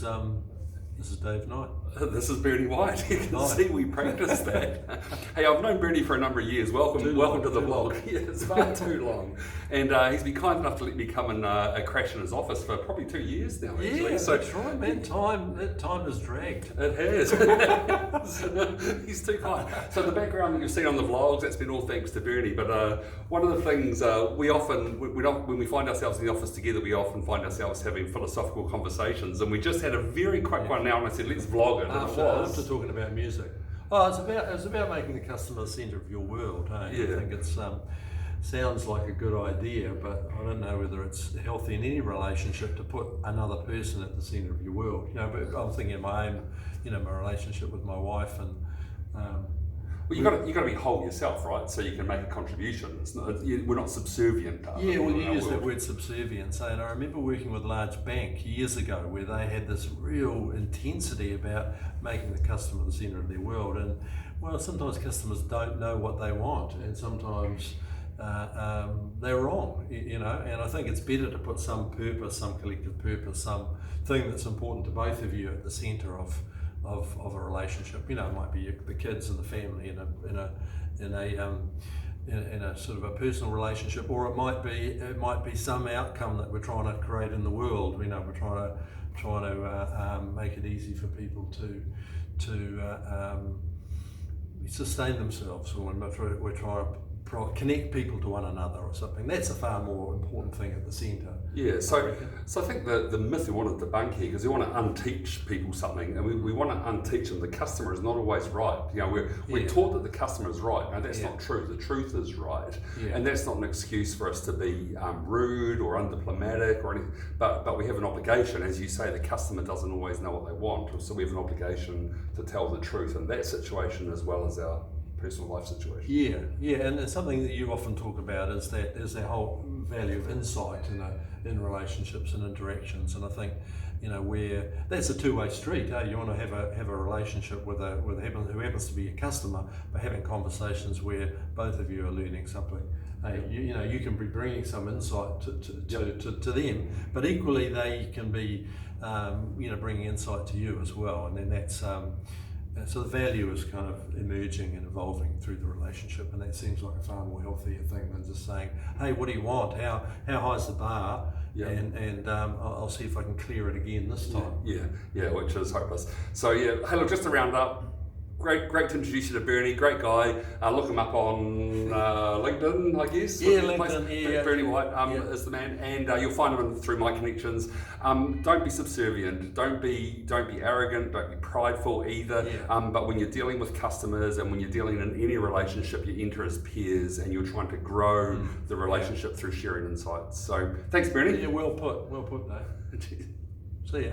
this is Dave Knight. This is Bernie White. You can Nice. see we practiced that. Hey, I've known Bernie for a number of years. Welcome to the vlog. Yeah, it's far too long. And he's been kind enough to let me come and crash in his office for probably 2 years now, actually. Yeah, so that's right, man. Time has dragged. It has. He's too kind. So the background that you've seen on the vlogs, that's been all thanks to Bernie. But one of the things when we find ourselves in the office together, we often find ourselves having philosophical conversations. And we just had a very quick one now, and I said, let's vlog it. After talking about music. Oh, it's about making the customer the centre of your world, hey? Yeah. I think it sounds like a good idea, but I don't know whether it's healthy in any relationship to put another person at the centre of your world. But I'm thinking of my own, my relationship with my wife, and well, you got to be whole yourself, right? So you can make a contribution. We're not subservient. Yeah, well, you use that word subservience, and I remember working with a large bank years ago where they had this real intensity about making the customer the centre of their world, and well, sometimes customers don't know what they want, and sometimes they're wrong, and I think it's better to put some purpose, some collective purpose, some thing that's important to both of you at the centre of a relationship. It might be the kids and the family in a sort of a personal relationship, or it might be some outcome that we're trying to create in the world. We're trying to make it easy for people to sustain themselves, or we're trying to connect people to one another or something. That's a far more important thing at the centre. Yeah, so I think the myth we want to debunk here, because we want to unteach people something, and we want to unteach them the customer is not always right. We're taught that the customer is right. No, that's not true. The truth is right, and that's not an excuse for us to be rude or undiplomatic or anything. But we have an obligation, as you say, the customer doesn't always know what they want, so we have an obligation to tell the truth in that situation as well as our personal life situation. Yeah, and something that you often talk about is that whole value of insight in relationships and interactions, and I think where that's a two-way street. You want to have a relationship with who happens to be a customer, but having conversations where both of you are learning something. You can be bringing some insight to them, but equally they can be bringing insight to you as well, and then that's. So the value is kind of emerging and evolving through the relationship, and that seems like a far more healthier thing than just saying, "Hey, what do you want? How high's the bar?" Yeah. And I'll see if I can clear it again this time. Yeah, which is hopeless. So hey, look, just to round up. Great to introduce you to Bernie, great guy. Look him up on LinkedIn, I guess. Yeah, LinkedIn, Bernie White is the man, and you'll find him through my connections. Don't be subservient, don't be arrogant, don't be prideful either. But when you're dealing with customers and when you're dealing in any relationship, you enter as peers and you're trying to grow the relationship through sharing insights. So thanks, Bernie. Yeah, well put, Dave. See ya.